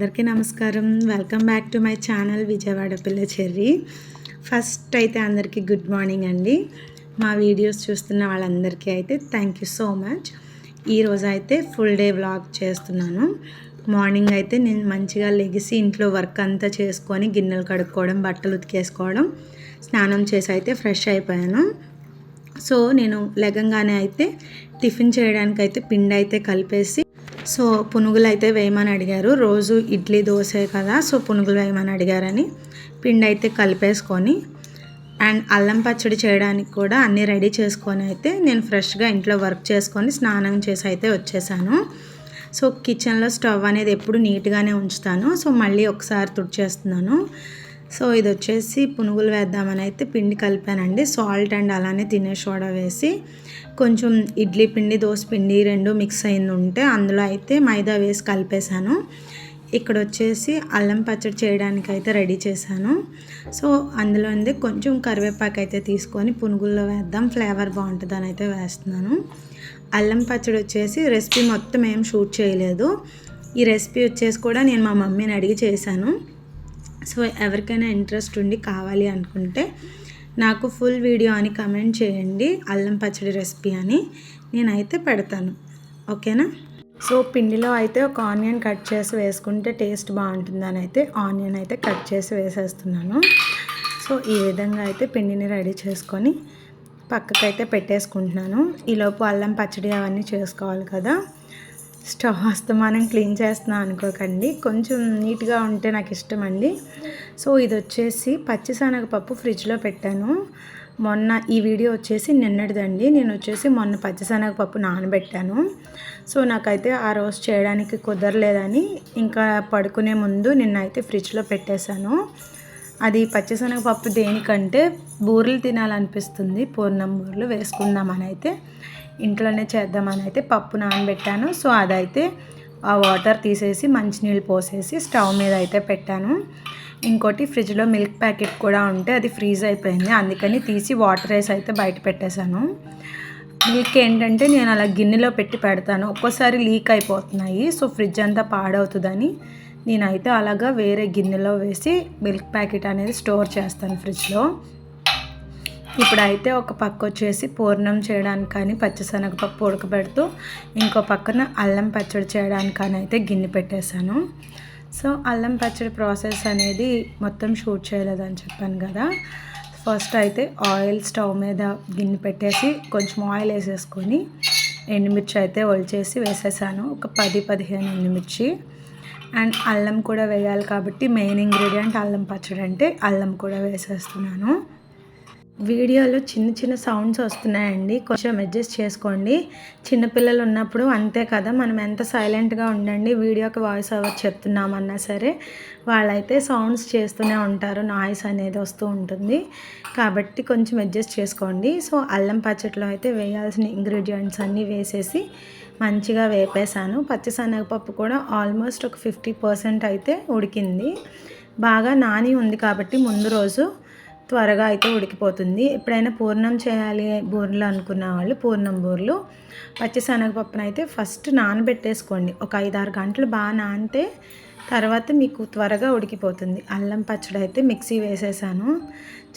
అందరికీ నమస్కారం. Welcome back to my channel Vijayawada పిల్ల చెర్రీ. ఫస్ట్ అయితే అందరికీ గుడ్ మార్నింగ్ అండి. మా వీడియోస్ చూస్తున్న వాళ్ళందరికీ అయితే థ్యాంక్ యూ సో మచ్. ఈరోజు అయితే ఫుల్ డే వ్లాగ్ చేస్తున్నాను. మార్నింగ్ అయితే నేను మంచిగా లెగిసి ఇంట్లో వర్క్ అంతా చేసుకొని గిన్నెలు కడుక్కోవడం, బట్టలు ఉతికేసుకోవడం, స్నానం చేసి అయితే ఫ్రెష్ అయిపోయాను. సో నేను లెగంగానే అయితే టిఫిన్ చేయడానికి అయితే పిండి అయితే కలిపేసి, సో పునుగులు అయితే వేయమని అడిగారు. రోజు ఇడ్లీ దోశ కదా, సో పునుగులు వేయమని అడిగారని పిండి అయితే కలిపేసుకొని అండ్ అల్లం పచ్చడి చేయడానికి కూడా అన్నీ రెడీ చేసుకొని అయితే నేను ఫ్రెష్గా ఇంట్లో వర్క్ చేసుకొని స్నానం చేసి అయితే వచ్చేసాను. సో కిచెన్లో స్టవ్ అనేది ఎప్పుడు నీట్గానే ఉంచుతాను. సో మళ్ళీ ఒకసారి తుడిచేస్తున్నాను. సో ఇది వచ్చేసి పునుగులు వేద్దామని అయితే పిండి కలిపానండి. సాల్ట్ అండ్ అలానే తినే సోడా వేసి కొంచెం ఇడ్లీ పిండి, దోశ పిండి రెండు మిక్స్ అయింది ఉంటే అందులో అయితే మైదా వేసి కలిపేశాను. ఇక్కడ వచ్చేసి అల్లం పచ్చడి చేయడానికి అయితే రెడీ చేశాను. సో అందులో కొంచెం కరివేపాకు అయితే తీసుకొని పునుగుల్లో వేద్దాం, ఫ్లేవర్ బాగుంటుందని అయితే వేస్తున్నాను. అల్లం పచ్చడి వచ్చేసి రెసిపీ మొత్తం ఏం షూట్ చేయలేదు. ఈ రెసిపీ వచ్చేసి కూడా నేను మా మమ్మీని అడిగి చేశాను. సో ఎవరికైనా ఇంట్రెస్ట్ ఉండి కావాలి అనుకుంటే నాకు ఫుల్ వీడియో అని కమెంట్ చేయండి, అల్లం పచ్చడి రెసిపీ అని నేనైతే పెడతాను. ఓకేనా? సో పిండిలో అయితే ఒక ఆనియన్ కట్ చేసి వేసుకుంటే టేస్ట్ బాగుంటుందని అయితే ఆనియన్ అయితే కట్ చేసి వేసేస్తున్నాను. సో ఈ విధంగా అయితే పిండిని రెడీ చేసుకొని పక్కకైతే పెట్టేసుకుంటున్నాను. ఈలోపు అల్లం పచ్చడి అవన్నీ చేసుకోవాలి కదా. స్టవ్ అస్తమానం క్లీన్ చేస్తున్నాను అనుకోకండి, కొంచెం నీట్గా ఉంటే నాకు ఇష్టం అండి. సో ఇది వచ్చేసి పచ్చిశనగపప్పు ఫ్రిడ్జ్లో పెట్టాను. మొన్న ఈ వీడియో వచ్చేసి నిన్నటిదండి. నేను వచ్చేసి మొన్న పచ్చిశనగపప్పు నానబెట్టాను. సో నాకైతే ఆ రోజు చేయడానికి కుదరలేదని ఇంకా పడుకునే ముందు నిన్నైతే ఫ్రిడ్జ్లో పెట్టేశాను. అది పచ్చిశనగపప్పు దేనికంటే బూరెలు తినాలనిపిస్తుంది, పూర్ణం బూరెలు వేసుకుందామని అయితే ఇంట్లోనే చేద్దామని అయితే పప్పు నానబెట్టాను. సో అదైతే ఆ వాటర్ తీసేసి మంచినీళ్ళు పోసేసి స్టవ్ మీద అయితే పెట్టాను. ఇంకోటి ఫ్రిడ్జ్లో మిల్క్ ప్యాకెట్ కూడా ఉంటే అది ఫ్రీజ్ అయిపోయింది, అందుకని తీసి వాటర్ వేసి అయితే బయట పెట్టేశాను. మిల్క్ ఏంటంటే నేను అలా గిన్నెలో పెట్టి పెడతాను, ఒక్కోసారి లీక్ అయిపోతున్నాయి. సో ఫ్రిడ్జ్ అంతా పాడవుతుందని నేనైతే అలాగా వేరే గిన్నెలో వేసి మిల్క్ ప్యాకెట్ అనేది స్టోర్ చేస్తాను ఫ్రిడ్జ్లో. ఇప్పుడైతే ఒక పక్క వచ్చేసి పూర్ణం చేయడానికి కానీ పచ్చిశనగపప్పు ఉడకబెడుతూ ఇంకో పక్కన అల్లం పచ్చడి చేయడానికి కానీ అయితే గిన్నె పెట్టేశాను. సో అల్లం పచ్చడి ప్రాసెస్ అనేది మొత్తం షూట్ చేయలేదని చెప్పాను కదా. ఫస్ట్ అయితే ఆయిల్ స్టవ్ మీద గిన్నె పెట్టేసి కొంచెం ఆయిల్ వేసేసుకొని ఎండుమిర్చి అయితే ఒలిచేసి వేసేసాను, ఒక 10-15 ఎండుమిర్చి. అండ్ అల్లం కూడా వేయాలి కాబట్టి మెయిన్ ఇంగ్రీడియంట్ అల్లం పచ్చడి అంటే అల్లం కూడా వేసేస్తున్నాను. వీడియోలో చిన్న చిన్న సౌండ్స్ వస్తున్నాయండి, కొంచెం అడ్జస్ట్ చేసుకోండి. చిన్నపిల్లలు ఉన్నప్పుడు అంతే కదా, మనం ఎంత సైలెంట్గా ఉండండి వీడియోకి వాయిస్ ఓవర్ చెప్తున్నామన్నా సరే వాళ్ళైతే సౌండ్స్ చేస్తూనే ఉంటారు, నాయిస్ అనేది వస్తూ ఉంటుంది. కాబట్టి కొంచెం అడ్జస్ట్ చేసుకోండి. సో అల్లం పచ్చడిలో అయితే వేయాల్సిన ఇంగ్రీడియంట్స్ అన్నీ వేసేసి మంచిగా వేపేశాను. పచ్చిశనగపప్పు కూడా ఆల్మోస్ట్ ఒక 50% అయితే ఉడికింది. బాగా నాని ఉంది కాబట్టి ముందు రోజు త్వరగా అయితే ఉడికిపోతుంది. ఎప్పుడైనా పూర్ణం చేయాలి బూరెలు అనుకున్న వాళ్ళు పూర్ణం బూరెలు పచ్చిశనగపప్పును అయితే ఫస్ట్ నానబెట్టేసుకోండి. ఒక 5-6 గంటలు బాగా నానితే తర్వాత మీకు త్వరగా ఉడికిపోతుంది. అల్లం పచ్చడి అయితే మిక్సీ వేసేసాను.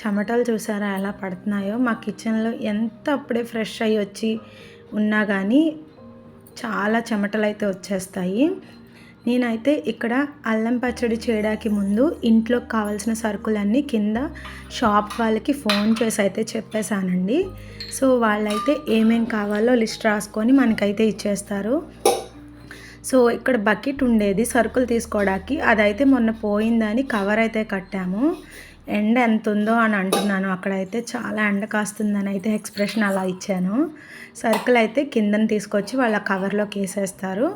చెమటలు చూసారా ఎలా పడుతున్నాయో. మా కిచెన్లో ఎంత అప్పుడే ఫ్రెష్ అయ్యి వచ్చి ఉన్నా కానీ చాలా చెమటలు అయితే వచ్చేస్తాయి. నేనైతే ఇక్కడ అల్లం పచ్చడి చేయడానికి ముందు ఇంట్లోకి కావాల్సిన సరుకులన్నీ కింద షాప్ వాళ్ళకి ఫోన్ చేసి అయితే చెప్పేశానండి. సో వాళ్ళైతే ఏమేం కావాలో లిస్ట్ రాసుకొని మనకైతే ఇచ్చేస్తారు. సో ఇక్కడ బకెట్ ఉండేది సరుకులు తీసుకోవడానికి, అదైతే మొన్న పోయిందని కవర్ అయితే కట్టాము. ఎండ ఎంత ఉందో అని అంటున్నాను, అక్కడైతే చాలా ఎండ కాస్తుందని అయితే ఎక్స్ప్రెషన్ అలా ఇచ్చాను. సరుకులు అయితే కిందని తీసుకొచ్చి వాళ్ళ కవర్లోకి వేసేస్తారు.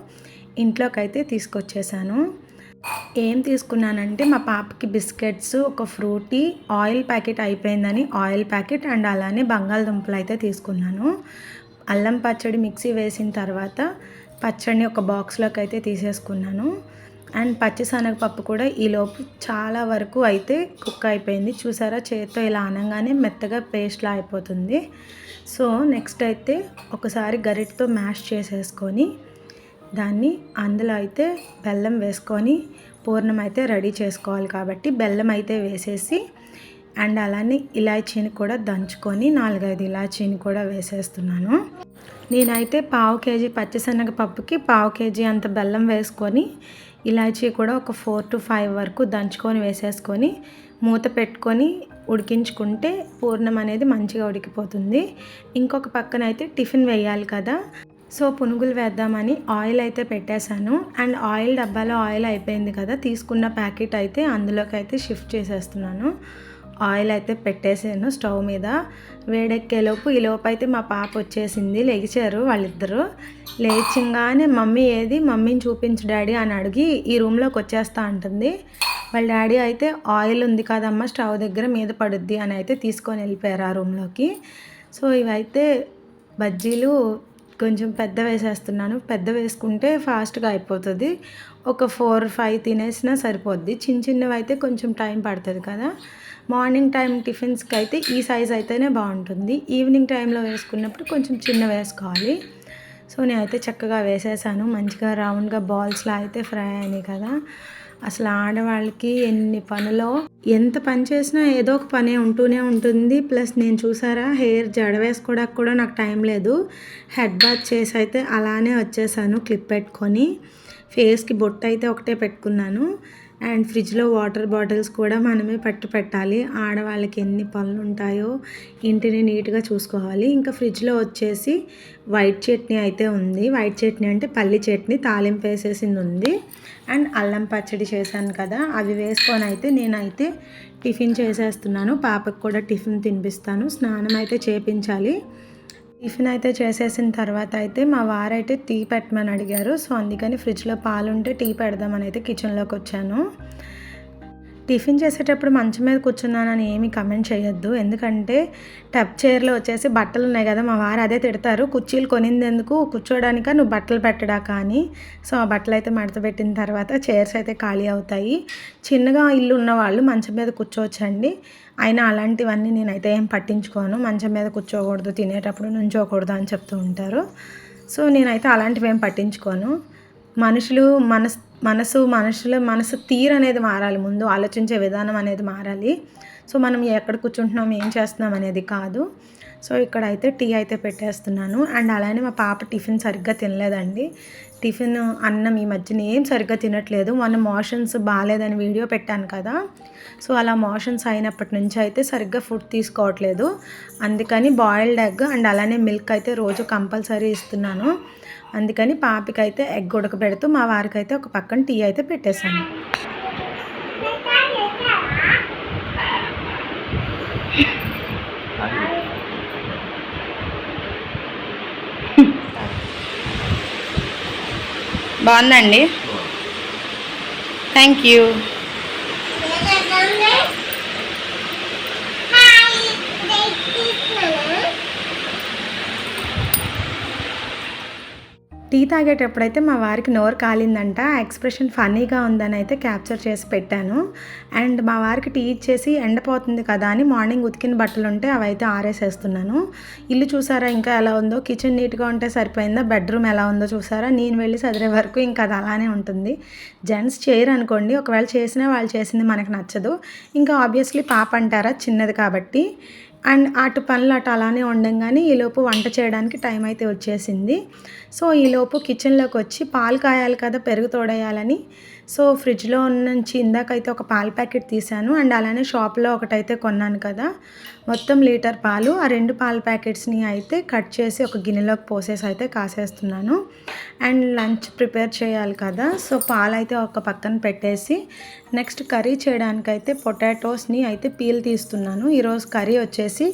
ఇంట్లోకి అయితే తీసుకొచ్చేసాను. ఏం తీసుకున్నానంటే మా పాపకి బిస్కెట్స్, ఒక ఫ్రూటీ, ఆయిల్ ప్యాకెట్ అయిపోయిందని ఆయిల్ ప్యాకెట్ అండ్ అలానే బంగాళదుంపలు అయితే తీసుకున్నాను. అల్లం పచ్చడి మిక్సీ వేసిన తర్వాత పచ్చడిని ఒక బాక్స్లోకి అయితే తీసేసుకున్నాను. అండ్ పచ్చిశనగపప్పు కూడా ఈలోపు చాలా వరకు అయితే కుక్ అయిపోయింది. చూసారా, చేత్తో ఇలా అనగానే మెత్తగా పేస్ట్లా అయిపోతుంది. సో నెక్స్ట్ అయితే ఒకసారి గరిటతో మ్యాష్ చేసేసుకొని దాన్ని అందులో అయితే బెల్లం వేసుకొని పూర్ణం అయితే రెడీ చేసుకోవాలి కాబట్టి బెల్లం అయితే వేసేసి అండ్ అలానే ఇలాచీని కూడా దంచుకొని 4-5 ఇలాచీని కూడా వేసేస్తున్నాను. నేనైతే 1/2 కేజీ పచ్చిశనగపప్పుకి 1/2 కేజీ అంత బెల్లం వేసుకొని ఇలాచీ కూడా ఒక 4 to 5 వరకు దంచుకొని వేసేసుకొని మూత పెట్టుకొని ఉడికించుకుంటే పూర్ణం అనేది మంచిగా ఉడికిపోతుంది. ఇంకొక పక్కన అయితే టిఫిన్ వేయాలి కదా, సో పునుగులు వేద్దామని ఆయిల్ అయితే పెట్టేశాను. అండ్ ఆయిల్ డబ్బాలో ఆయిల్ అయిపోయింది కదా, తీసుకున్న ప్యాకెట్ అయితే అందులోకి అయితే షిఫ్ట్ చేసేస్తున్నాను. ఆయిల్ అయితే పెట్టేసాను స్టవ్ మీద. వేడెక్కేలోపు ఈలోపు అయితే మా పాప వచ్చేసింది. లెగిచారు వాళ్ళిద్దరూ. లేచింగానే మమ్మీ ఏది, మమ్మీని చూపించు డాడీ అని అడిగి ఈ రూమ్లోకి వచ్చేస్తా అంటుంది. వాళ్ళ డాడీ అయితే ఆయిల్ ఉంది కదమ్మా స్టవ్ దగ్గర మీద పడుద్ది అని అయితే తీసుకొని వెళ్ళిపోయారు ఆ రూమ్లోకి. సో ఇవైతే బజ్జీలు కొంచెం పెద్ద వేసేస్తున్నాను. పెద్ద వేసుకుంటే ఫాస్ట్గా అయిపోతుంది. ఒక 4-5 తినేసినా సరిపోద్ది. చిన్న చిన్నవి అయితే కొంచెం టైం పడుతుంది కదా. మార్నింగ్ టైం టిఫిన్స్కి అయితే ఈ సైజ్ అయితేనే బాగుంటుంది. ఈవినింగ్ టైంలో వేసుకున్నప్పుడు కొంచెం చిన్న వేసుకోవాలి. సో నేనైతే చక్కగా వేసేసాను. మంచిగా రౌండ్గా బాల్స్లా అయితే ఫ్రై అయినాయి కదా. అసలు ఆడవాళ్ళకి ఎన్ని పనులో, ఎంత పని చేసినా ఏదో ఒక పని ఉంటూనే ఉంటుంది. ప్లస్ నేను చూసారా హెయిర్ జడ వేసుకోవడానికి కూడా నాకు టైం లేదు. హెడ్ బాత్ చేసి అయితే అలానే వచ్చేసాను క్లిప్ పెట్టుకొని. ఫేస్కి బొట్టు అయితే ఒకటే పెట్టుకున్నాను. అండ్ ఫ్రిడ్జ్లో వాటర్ బాటిల్స్ కూడా మనమే పెట్టాలి. ఆడవాళ్ళకి ఎన్ని పనులు ఉంటాయో, ఇంటిని నీట్గా చూసుకోవాలి. ఇంకా ఫ్రిడ్జ్లో వచ్చేసి వైట్ చట్నీ అయితే ఉంది. వైట్ చట్నీ అంటే పల్లి చట్నీ, తాలింపు వేసేసింది ఉంది. అండ్ అల్లం పచ్చడి చేశాను కదా, అవి వేసుకొని అయితే నేనైతే టిఫిన్ చేసేస్తున్నాను. పాపకు కూడా టిఫిన్ తినిపిస్తాను. స్నానం అయితే చేపించాలి. టిఫిన్ అయితే చేసేసిన తర్వాత అయితే మా వారైతే టీ పెట్టమని అడిగారు. సో అందుకని ఫ్రిడ్జ్లో పాలు ఉంటే టీ పెడదామని అయితే కిచెన్లోకి వచ్చాను. టిఫిన్ చేసేటప్పుడు మంచం మీద కూర్చున్నానని ఏమీ కమెంట్ చేయొద్దు. ఎందుకంటే టబ్ చైర్లో వచ్చేసి బట్టలు ఉన్నాయి కదా, మా వారు అదే తిడతారు. కుర్చీలు కొనిందెందుకు, కూర్చోడానిక నువ్వు బట్టలు పెట్టడా కానీ. సో ఆ బట్టలు అయితే మడత పెట్టిన తర్వాత చైర్స్ అయితే ఖాళీ అవుతాయి. చిన్నగా ఇల్లు ఉన్నవాళ్ళు మంచం మీద కూర్చోవచ్చండి. అయినా అలాంటివన్నీ నేనైతే ఏం పట్టించుకోను. మంచం మీద కూర్చోకూడదు, తినేటప్పుడు నుంచోకూడదు అని చెప్తూ ఉంటారు. సో నేనైతే అలాంటివి ఏం పట్టించుకోను. మనుషుల మనసు తీరు అనేది మారాలి. ముందు ఆలోచించే విధానం అనేది మారాలి. సో మనం ఎక్కడ కూర్చుంటున్నాం, ఏం చేస్తున్నాం అనేది కాదు. సో ఇక్కడైతే టీ అయితే పెట్టేస్తున్నాను. అండ్ అలానే మా పాప టిఫిన్ సరిగ్గా తినలేదండి. టిఫిన్ అన్నం ఈ మధ్యన ఏం సరిగ్గా తినట్లేదు. మొన్న మోషన్స్ బాగాలేదని వీడియో పెట్టాను కదా, సో అలా మోషన్స్ అయినప్పటి నుంచి అయితే సరిగ్గా ఫుడ్ తీసుకోవట్లేదు. అందుకని బాయిల్డ్ ఎగ్ అండ్ అలానే మిల్క్ అయితే రోజు కంపల్సరీ ఇస్తున్నాను. అందుకని పాపకైతే ఎగ్ ఉడకబెడుతూ మా వారికి అయితే ఒక పక్కన టీ అయితే పెట్టేశాను. బాగుందండి, థ్యాంక్ యూ. టీ తాగేటప్పుడైతే మా వారికి నోరు కాలిందంట. ఆ ఎక్స్ప్రెషన్ ఫన్నీగా ఉందని అయితే క్యాప్చర్ చేసి పెట్టాను. అండ్ మా వారికి టీ ఇచ్చేసి ఎండపోతుంది కదా అని మార్నింగ్ ఉతికిన బట్టలు ఉంటే అవి అయితే ఆరేసేస్తున్నాను. ఇల్లు చూసారా ఇంకా ఎలా ఉందో, కిచెన్ నీట్గా ఉంటే సరిపోయిందా, బెడ్రూమ్ ఎలా ఉందో చూసారా. నేను వెళ్ళి చదివే వరకు ఇంకా అది అలానే ఉంటుంది. జెంట్స్ చేయరు అనుకోండి, ఒకవేళ చేసినా వాళ్ళు చేసింది మనకు నచ్చదు. ఇంకా ఆబ్వియస్లీ పాప అంటారా, చిన్నది కాబట్టి. అండ్ అటు పనులు అటు అలానే ఉండంగానే ఈలోపు వంట చేయడానికి టైం అయితే వచ్చేసింది. సో ఈలోపు కిచెన్లోకి వచ్చి పాలు కాయాలి కదా, పెరుగు తోడేయాలని. సో ఫ్రిడ్జ్లో నుంచి ఇందాకైతే ఒక పాల ప్యాకెట్ తీసాను. అండ్ అలానే షాప్లో ఒకటైతే కొన్నాను కదా, మొత్తం లీటర్ పాలు. ఆ 2 పాల ప్యాకెట్స్ని అయితే కట్ చేసి ఒక గిన్నెలోకి పోసేసి అయితే కాసేస్తున్నాను. అండ్ లంచ్ ప్రిపేర్ చేయాలి కదా, సో పాలు అయితే ఒక పక్కన పెట్టేసి నెక్స్ట్ కర్రీ చేయడానికైతే పొటాటోస్ని అయితే పీల్ తీస్తున్నాను. ఈరోజు కర్రీ వచ్చేసి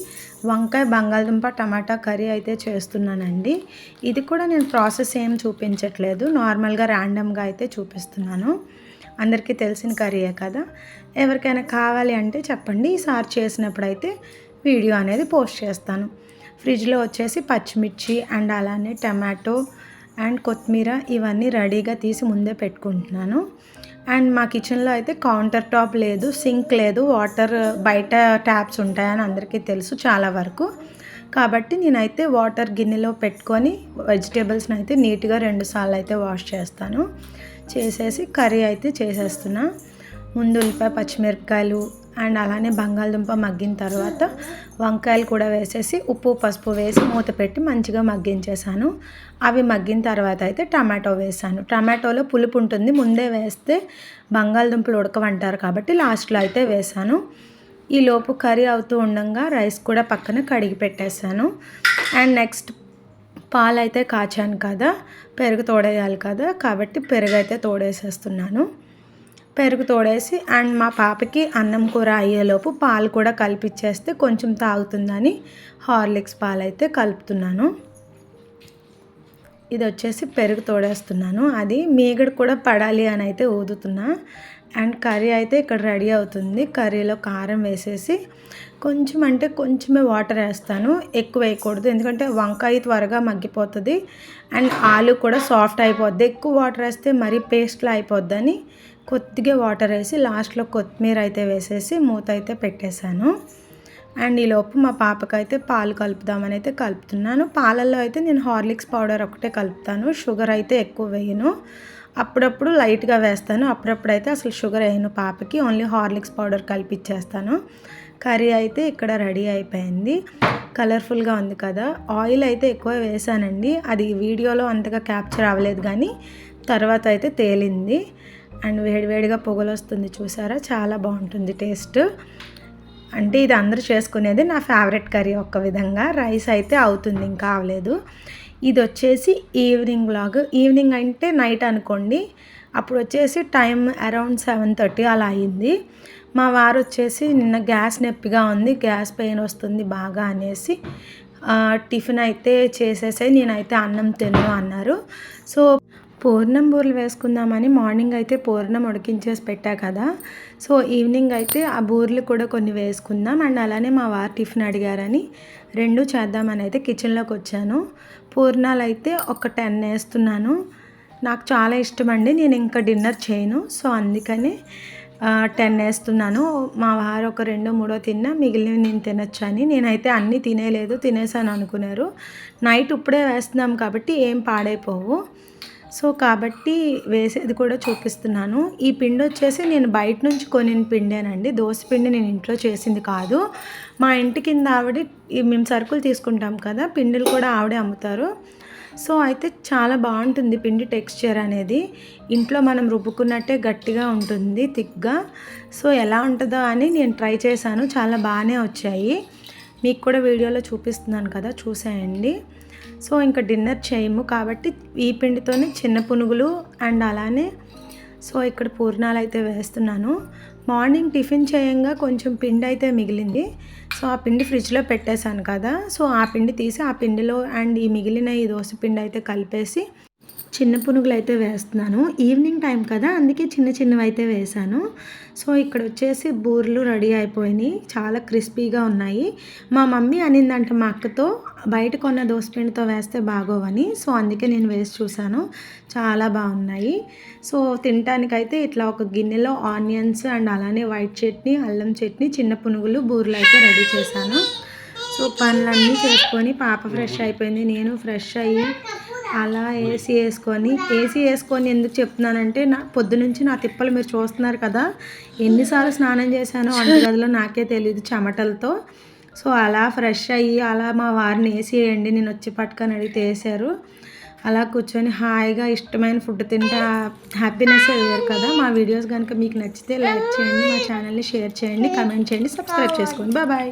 వంకాయ బంగాళదుంప టమాటా కర్రీ అయితే చేస్తున్నానండి. ఇది కూడా నేను ప్రాసెస్ ఏం చూపించట్లేదు, నార్మల్గా ర్యాండమ్గా అయితే చూపిస్తున్నాను. అందరికీ తెలిసిన కర్రీయే కదా, ఎవరికైనా కావాలి అంటే చెప్పండి. ఈసారి చేసినప్పుడు అయితే వీడియో అనేది పోస్ట్ చేస్తాను. ఫ్రిడ్జ్లో వచ్చేసి పచ్చిమిర్చి అండ్ అలానే టమాటో అండ్ కొత్తిమీర ఇవన్నీ రెడీగా తీసి ముందే పెట్టుకుంటున్నాను. అండ్ మా కిచెన్లో అయితే కౌంటర్ టాప్ లేదు, సింక్ లేదు, వాటర్ బయట ట్యాప్స్ ఉంటాయని అందరికీ తెలుసు చాలా వరకు. కాబట్టి నేనైతే వాటర్ గిన్నెలో పెట్టుకొని వెజిటేబుల్స్ని అయితే నీట్గా 2 సార్లు అయితే వాష్ చేస్తాను. చేసేసి కర్రీ అయితే చేసేస్తున్నా. ముందు ఉల్లిపాయ పచ్చిమిరపకాయలు అండ్ అలానే బంగాళదుంప మగ్గిన తర్వాత వంకాయలు కూడా వేసేసి ఉప్పు పసుపు వేసి మూత పెట్టి మంచిగా మగ్గించేసాను. అవి మగ్గిన తర్వాత అయితే టమాటో వేసాను. టమాటోలో పులుపు ఉంటుంది, ముందే వేస్తే బంగాళదుంపలు ఉడకవంటారు కాబట్టి లాస్ట్లో అయితే వేసాను. ఈలోపు కర్రీ అవుతూ ఉండగా రైస్ కూడా పక్కన కడిగి పెట్టేశాను. అండ్ నెక్స్ట్ పాలు అయితే కాచాను కదా, పెరుగు తోడేయాలి కదా, కాబట్టి పెరుగు అయితే తోడేసేస్తున్నాను. పెరుగు తోడేసి అండ్ మా పాపకి అన్నం కూర అయ్యేలోపు పాలు కూడా కలిపిచ్చేస్తే కొంచెం తాగుతుందని హార్లిక్స్ పాలు అయితే కలుపుతున్నాను. ఇది వచ్చేసి పెరుగు తోడేస్తున్నాను. అది మీగడ కూడా పడాలి అని అయితే ఊదుతున్నా. అండ్ కర్రీ అయితే ఇక్కడ రెడీ అవుతుంది. కర్రీలో కారం వేసేసి కొంచెం అంటే కొంచెమే వాటర్ వేస్తాను, ఎక్కువ వేయకూడదు ఎందుకంటే వంకాయ త్వరగా మగ్గిపోతుంది అండ్ ఆలు కూడా సాఫ్ట్ అయిపోద్ది. ఎక్కువ వాటర్ వేస్తే మరీ పేస్ట్లా అయిపోద్దని కొద్దిగా వాటర్ వేసి లాస్ట్లో కొత్తిమీర అయితే వేసేసి మూత అయితే పెట్టేశాను. అండ్ ఈలోపు మా పాపకైతే పాలు కలుపుదామని అయితే కలుపుతున్నాను. పాలల్లో అయితే నేను హార్లిక్స్ పౌడర్ ఒకటే కలుపుతాను, షుగర్ అయితే ఎక్కువ వేయను. అప్పుడప్పుడు లైట్గా వేస్తాను, అప్పుడప్పుడు అయితే అసలు షుగర్ వేయను పాపకి, ఓన్లీ హార్లిక్స్ పౌడర్ కలిపిచ్చేస్తాను. కర్రీ అయితే ఇక్కడ రెడీ అయిపోయింది. కలర్ఫుల్గా ఉంది కదా. ఆయిల్ అయితే ఎక్కువ వేసానండి, అది వీడియోలో అంతగా క్యాప్చర్ అవ్వలేదు కానీ తర్వాత అయితే తేలింది. అండ్ వేడివేడిగా పొగలు వస్తుంది చూసారా, చాలా బాగుంటుంది టేస్ట్. అంటే ఇది అందరూ చేసుకునేది, నా ఫేవరెట్ కర్రీ ఒక్క విధంగా. రైస్ అయితే అవుతుంది, ఇంకా అవ్వలేదు. ఇది వచ్చేసి ఈవినింగ్ వ్లాగ్. ఈవినింగ్ అంటే నైట్ అనుకోండి. అప్పుడు వచ్చేసి టైం అరౌండ్ 7:30 అలా అయింది. మా వారు వచ్చేసి నిన్న గ్యాస్ నొప్పిగా ఉంది, గ్యాస్ పెయిన్ వస్తుంది బాగా అనేసి టిఫిన్ అయితే చేసేసి నేనైతే అన్నం తిన్ను అన్నారు. సో పూర్ణం బూరెలు వేసుకుందామని మార్నింగ్ అయితే పూర్ణం ఉడికించేసి పెట్టా కదా, సో ఈవినింగ్ అయితే ఆ బూరెలు కూడా కొన్ని వేసుకుందాం. అండ్ అలానే మా వారు టిఫిన్ అడిగారని 2 చేద్దామని అయితే కిచెన్లోకి వచ్చాను. పూర్ణాలు అయితే ఒక 10 వేస్తున్నాను. నాకు చాలా ఇష్టం అండి, నేను ఇంకా డిన్నర్ చేయను, సో అందుకని 10 వేస్తున్నాను. మా వారు ఒక 2-3 తిన్నా, మిగిలినవి నేను తినొచ్చు అని. నేనైతే అన్నీ తినేలేదు, తినేసాను అనుకున్నారు. నైట్ ఇప్పుడే వేస్తున్నాం కాబట్టి ఏం పాడైపోవు, సో కాబట్టి వేసేది కూడా చూపిస్తున్నాను. ఈ పిండి వచ్చేసి నేను బయట నుంచి కొనిన పిండేనండి, దోశ పిండి నేను ఇంట్లో చేసింది కాదు. మా ఇంటి కింద ఆవిడ మేము సరుకులు తీసుకుంటాం కదా, పిండిలు కూడా ఆవిడే అమ్ముతారు. సో అయితే చాలా బాగుంటుంది పిండి టెక్స్చర్ అనేది, ఇంట్లో మనం రుబ్బుకున్నట్టే గట్టిగా ఉంటుంది థిక్గా. సో ఎలా ఉంటుందో అని నేను ట్రై చేశాను, చాలా బాగానే వచ్చాయి. మీకు కూడా వీడియోలో చూపిస్తున్నాను కదా, చూసేయండి. సో ఇంకా డిన్నర్ చేయము కాబట్టి ఈ పిండితోనే చిన్న పునుగులు అండ్ అలానే సో ఇక్కడ పూర్ణాలు అయితే వేస్తున్నాను. మార్నింగ్ టిఫిన్ చేయంగా కొంచెం పిండి అయితే మిగిలింది, సో ఆ పిండి ఫ్రిడ్జ్లో పెట్టేశాను కదా, సో ఆ పిండి తీసి ఆ పిండిలో అండ్ ఈ మిగిలిన ఈ దోశ పిండి అయితే కలిపేసి చిన్న పునుగులు అయితే వేస్తున్నాను. ఈవినింగ్ టైం కదా, అందుకే చిన్న చిన్నవి అయితే వేశాను. సో ఇక్కడ వచ్చేసి బూరెలు రెడీ అయిపోయినాయి, చాలా క్రిస్పీగా ఉన్నాయి. మా మమ్మీ అనిందంట మా అక్కతో బయట కొన్న దోసపిండితో వేస్తే బాగోవని, సో అందుకే నేను వేసి చూశాను, చాలా బాగున్నాయి. సో తినటానికైతే ఇట్లా ఒక గిన్నెలో ఆనియన్స్ అండ్ అలానే వైట్ చట్నీ, అల్లం చట్నీ, చిన్న పునుగులు, బూరెలు అయితే రెడీ చేశాను. సో పనులన్నీ చేసుకొని పాప ఫ్రెష్ అయిపోయింది, నేను ఫ్రెష్ అయ్యి అలా ఏసీ వేసుకొని ఎందుకు చెప్తున్నానంటే పొద్దునుంచి నా తిప్పలు మీరు చూస్తున్నారు కదా, ఎన్నిసార్లు స్నానం చేశానో వంటగదిలో నాకే తెలియదు చెమటలతో. సో అలా ఫ్రెష్ అయ్యి అలా మా వారిని ఏసీ వేయండి నేను వచ్చి పట్టుకొని అడిగితే వేసారు. అలా కూర్చొని హాయిగా ఇష్టమైన ఫుడ్ తింటే హ్యాపీనెస్ వేరు కదా. మా వీడియోస్ కనుక మీకు నచ్చితే లైక్ చేయండి, మా ఛానల్ని షేర్ చేయండి, కమెంట్ చేయండి, సబ్స్క్రైబ్ చేసుకోండి. బాయ్.